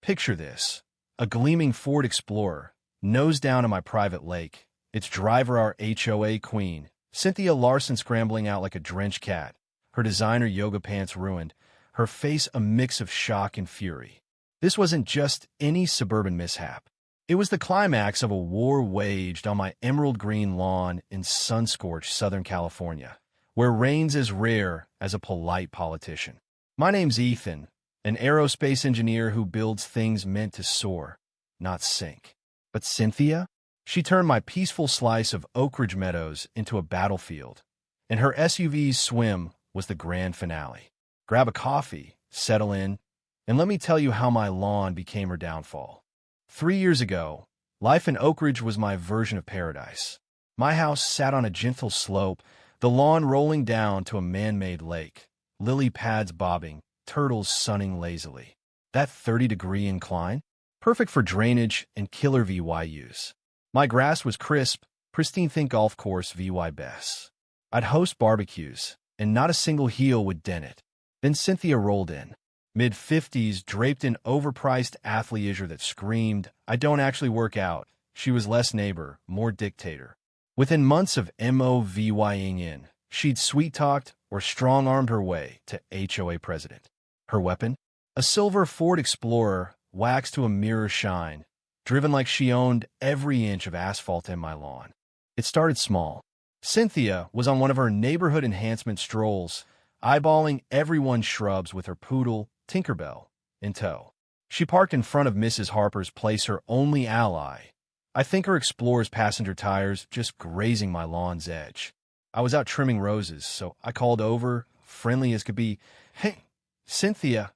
Picture this. A gleaming Ford Explorer, nose down in my private lake. Its driver our HOA queen, Cynthia Larson, scrambling out like a drenched cat, her designer yoga pants ruined, her face a mix of shock and fury. This wasn't just any suburban mishap. It was the climax of a war waged on my emerald green lawn in sun-scorched Southern California, where rain's as rare as a polite politician. My name's Ethan, an aerospace engineer who builds things meant to soar, not sink. But Cynthia? She turned my peaceful slice of Oak Ridge Meadows into a battlefield, and her SUV's swim was the grand finale. Grab a coffee, settle in, and let me tell you how my lawn became her downfall. 3 years ago, life in Oak Ridge was my version of paradise. My house sat on a gentle slope, the lawn rolling down to a man-made lake, lily pads bobbing, turtles sunning lazily. That 30-degree incline? Perfect for drainage and killer VYUs. My grass was crisp, pristine, think golf course VY best. I'd host barbecues, and not a single heel would dent it. Then Cynthia rolled in. Mid-50s, draped in overpriced athleisure that screamed, I don't actually work out. She was less neighbor, more dictator. Within months of MOVYing in, she'd sweet-talked or strong-armed her way to HOA president. Her weapon? A silver Ford Explorer, waxed to a mirror shine, driven like she owned every inch of asphalt in my lawn. It started small. Cynthia was on one of her neighborhood enhancement strolls, eyeballing everyone's shrubs with her poodle, Tinkerbell, in tow. She parked in front of Mrs. Harper's place, her only ally. I think her Explorer's passenger tires just grazing my lawn's edge. I was out trimming roses, so I called over, friendly as could be. Hey, Cynthia,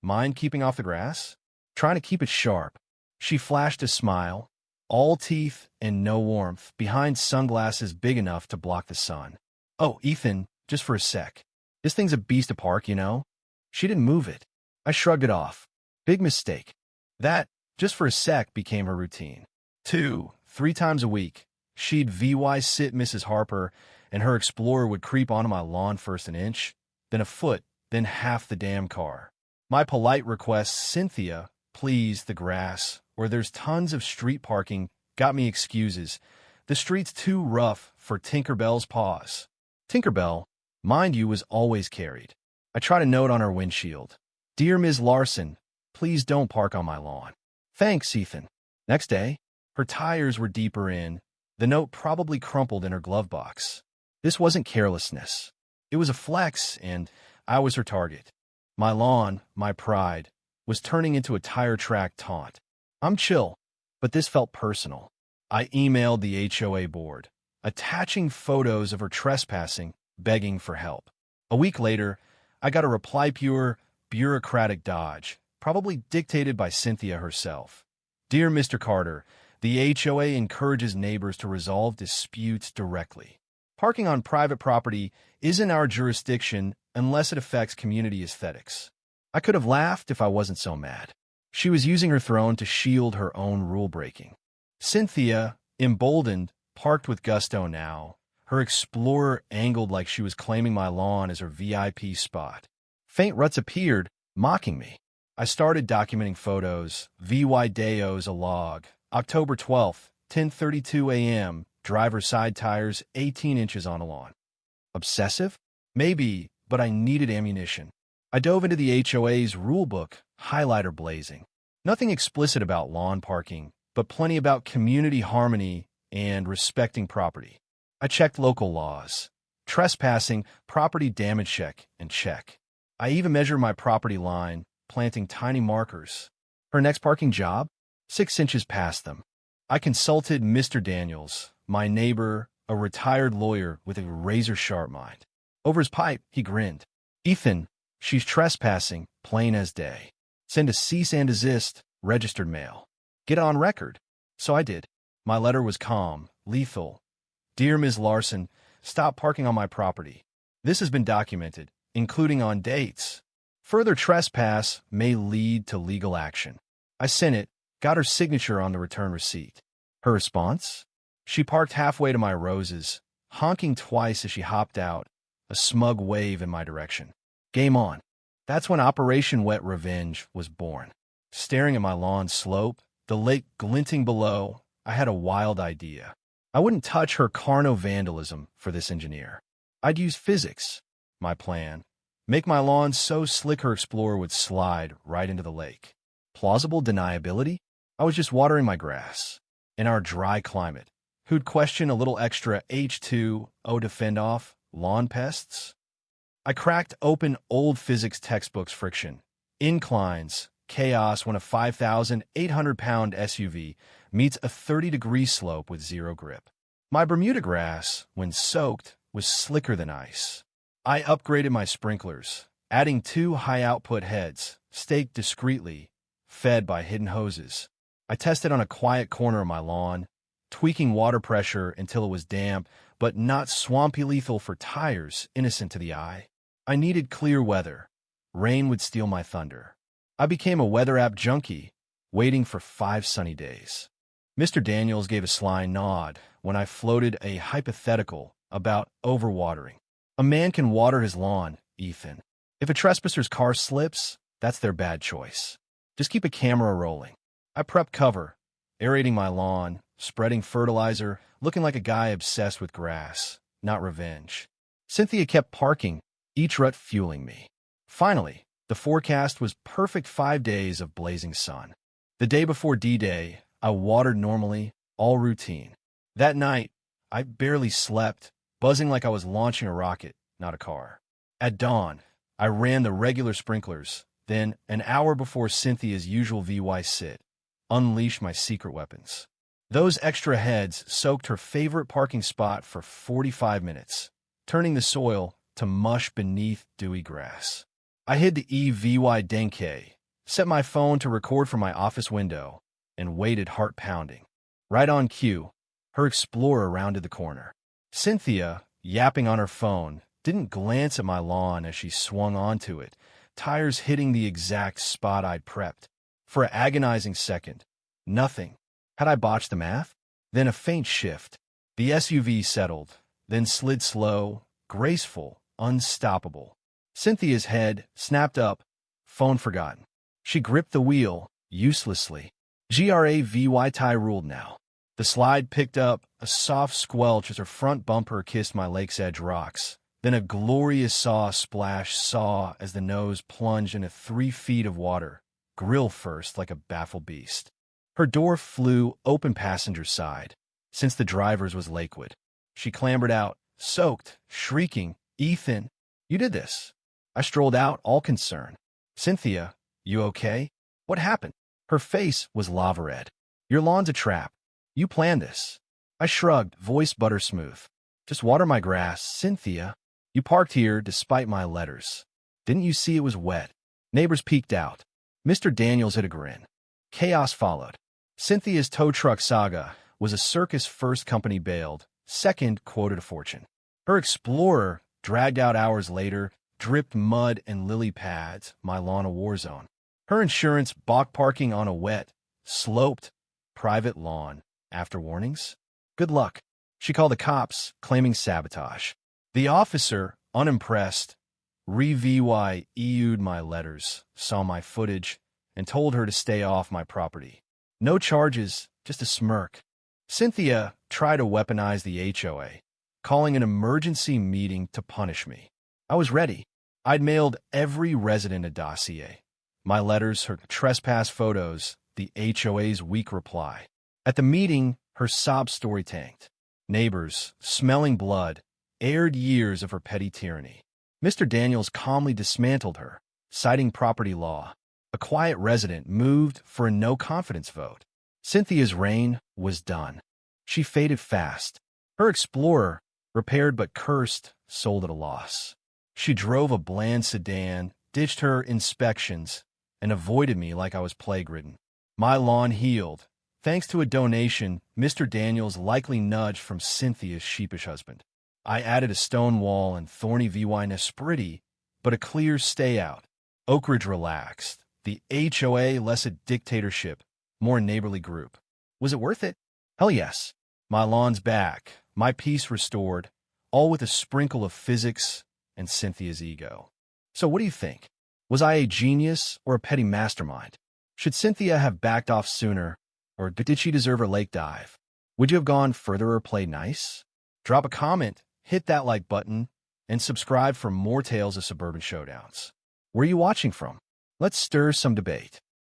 mind keeping off the grass? Trying to keep it sharp. She flashed a smile, all teeth and no warmth, behind sunglasses big enough to block the sun. Oh, Ethan, just for a sec. This thing's a beast to park, you know? She didn't move it. I shrugged it off. Big mistake. That, just for a sec, became her routine. 2, 3 times a week, she'd VY sit Mrs. Harper, and her Explorer would creep onto my lawn first an inch, then a foot, then half the damn car. My polite requests, Cynthia, please, the grass, where there's tons of street parking, got me excuses. The street's too rough for Tinkerbell's paws. Tinkerbell, mind you, was always carried. I tried a note on her windshield. Dear Ms. Larson, please don't park on my lawn. Thanks, Ethan. Next day, her tires were deeper in. The note probably crumpled in her glove box. This wasn't carelessness. It was a flex, and I was her target. My lawn, my pride, was turning into a tire track taunt. I'm chill, but this felt personal. I emailed the HOA board, attaching photos of her trespassing, begging for help. A week later, I got a reply, pure, bureaucratic dodge, probably dictated by Cynthia herself. Dear Mr. Carter, the HOA encourages neighbors to resolve disputes directly. Parking on private property isn't our jurisdiction unless it affects community aesthetics. I could have laughed if I wasn't so mad. She was using her throne to shield her own rule-breaking. Cynthia, emboldened, parked with gusto now, her Explorer angled like she was claiming my lawn as her VIP spot. Faint ruts appeared, mocking me. I started documenting photos, VY Deos a log. October 12th, 10:32 a.m., driver side tires 18 inches on a lawn. Obsessive? Maybe, but I needed ammunition. I dove into the HOA's rulebook, highlighter blazing. Nothing explicit about lawn parking, but plenty about community harmony and respecting property. I checked local laws. Trespassing, property damage check, and check. I even measured my property line, planting tiny markers. Her next parking job? 6 inches past them. I consulted Mr. Daniels, my neighbor, a retired lawyer with a razor-sharp mind. Over his pipe, he grinned. Ethan, she's trespassing, plain as day. Send a cease and desist, registered mail. Get it on record. So I did. My letter was calm, lethal. Dear Ms. Larson, stop parking on my property. This has been documented, including on dates. Further trespass may lead to legal action. I sent it, got her signature on the return receipt. Her response? She parked halfway to my roses, honking twice as she hopped out, a smug wave in my direction. Game on. That's when Operation Wet Revenge was born. staring at my lawn slope, the lake glinting below, I had a wild idea. I wouldn't touch her carno-vandalism for this engineer. I'd use physics. My plan. Make my lawn so slick her explorer would slide right into the lake. Plausible deniability? I was just watering my grass. In our dry climate, who'd question a little extra H2O to fend off lawn pests? I cracked open old physics textbooks. Friction, inclines, chaos when a 5,800-pound SUV meets a 30-degree slope with zero grip. My Bermuda grass, when soaked, was slicker than ice. I upgraded my sprinklers, adding 2 high-output heads, staked discreetly, fed by hidden hoses. I tested on a quiet corner of my lawn, tweaking water pressure until it was damp, but not swampy lethal for tires, innocent to the eye. I needed clear weather. Rain would steal my thunder. I became a weather app junkie, waiting for 5 sunny days. Mr. Daniels gave a sly nod when I floated a hypothetical about overwatering. A man can water his lawn, Ethan. If a trespasser's car slips, that's their bad choice. Just keep a camera rolling. I prepped cover, aerating my lawn, spreading fertilizer, looking like a guy obsessed with grass, not revenge. Cynthia kept parking, each rut fueling me. Finally, the forecast was perfect. 5 days of blazing sun. The day before D-Day, I watered normally, all routine. That night, I barely slept, buzzing like I was launching a rocket, not a car. At dawn, I ran the regular sprinklers, then, an hour before Cynthia's usual VY sit, unleashed my secret weapons. Those extra heads soaked her favorite parking spot for 45 minutes, turning the soil to mush beneath dewy grass. I hid the EVY Denke, set my phone to record from my office window, and waited, heart pounding. Right on cue, her Explorer rounded the corner. Cynthia, yapping on her phone, didn't glance at my lawn as she swung onto it, tires hitting the exact spot I'd prepped. For an agonizing second, nothing. Had I botched the math? Then a faint shift. The SUV settled, then slid slow, graceful, unstoppable. Cynthia's head snapped up, phone forgotten. She gripped the wheel, uselessly. GRAVY tie ruled now. The slide picked up a soft squelch as her front bumper kissed my lake's edge rocks. Then a glorious splash as the nose plunged into 3 feet of water, grill first like a baffled beast. Her door flew open passenger side, since the driver's was Lakewood. She clambered out, soaked, shrieking, "Ethan, you did this." I strolled out, all concern. "Cynthia, you okay? What happened?" Her face was lava red. "Your lawn's a trap. You planned this." I shrugged, voice butter smooth. "Just water my grass, Cynthia. You parked here despite my letters. Didn't you see it was wet?" Neighbors peeked out. Mr. Daniels hid a grin. Chaos followed. Cynthia's tow truck saga was a circus. First, company bailed. Second, quoted a fortune. Her Explorer, dragged out hours later, dripped mud and lily pads, my lawn a war zone. Her insurance balked parking on a wet, sloped, private lawn. After warnings? Good luck. She called the cops, claiming sabotage. The officer, unimpressed, EU'd my letters, saw my footage, and told her to stay off my property. No charges, just a smirk. Cynthia tried to weaponize the HOA, calling an emergency meeting to punish me. I was ready. I'd mailed every resident a dossier. My letters, her trespass photos, the HOA's weak reply. At the meeting, her sob story tanked. Neighbors, smelling blood, aired years of her petty tyranny. Mr. Daniels calmly dismantled her, citing property law. A quiet resident moved for a no-confidence vote. Cynthia's reign was done. She faded fast. Her Explorer, repaired but cursed, sold at a loss. She drove a bland sedan, ditched her inspections, and avoided me like I was plague-ridden. My lawn healed, thanks to a donation Mr. Daniels likely nudged from Cynthia's sheepish husband. I added a stone wall and thorny VY Nespriti, but a clear stay-out. Oak Ridge relaxed. The HOA less a dictatorship, more neighborly group. Was it worth it? Hell yes. My lawn's back, my peace restored, all with a sprinkle of physics and Cynthia's ego. So what do you think? Was I a genius or a petty mastermind? Should Cynthia have backed off sooner, or did she deserve her lake dive? Would you have gone further or played nice? Drop a comment, hit that like button, and subscribe for more tales of suburban showdowns. Where are you watching from? Let's stir some debate.